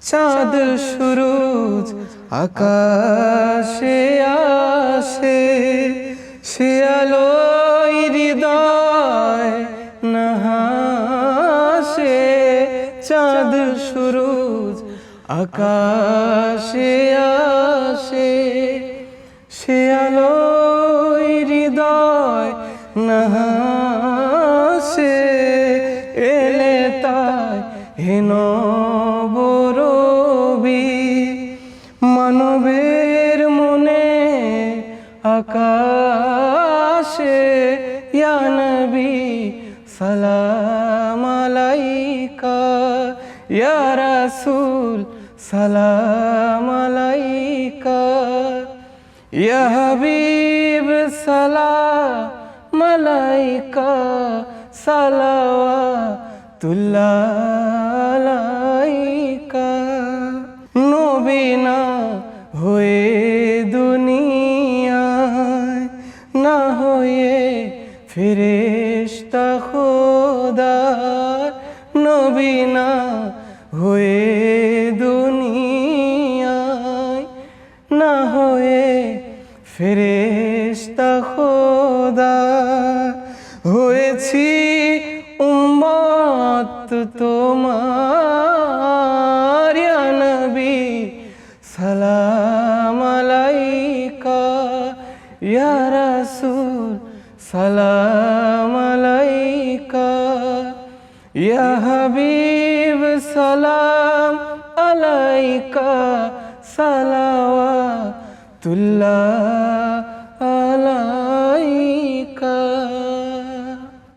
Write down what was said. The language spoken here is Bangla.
চাঁদ সুরুজ আকাশে আসে, সে আলোয় হৃদয় নাহাসে। চাঁদ সুরুজ আকাশে আসে, সে আলোয় হৃদয় নাহাসে। এলে তাই হেন বরবি মানবের মনে আকাশে। ইয়া নবী সালাম আলাইকা, ইয়া রাসূল সালাম আলাইকা, ইয়া হাবিব সালাম আলাইকা, সালাওয়াতুল্লাহ আলাইকা। নবী না হয়ে দুনিয়ায়, না হয়ে ফেরেশতা খোদার। নবী না হয়ে দুনিয়ায়, না হয়ে ফেরেশতা খোদার। হয়েছি উম্মত তোমার, ইয়া নবী সালাম আলাইকা, ইয়া রাসূল সালাম আলাইকা, ইয়া হাবিব সালাম আলাইকা, সালাওয়াতুল্লাহ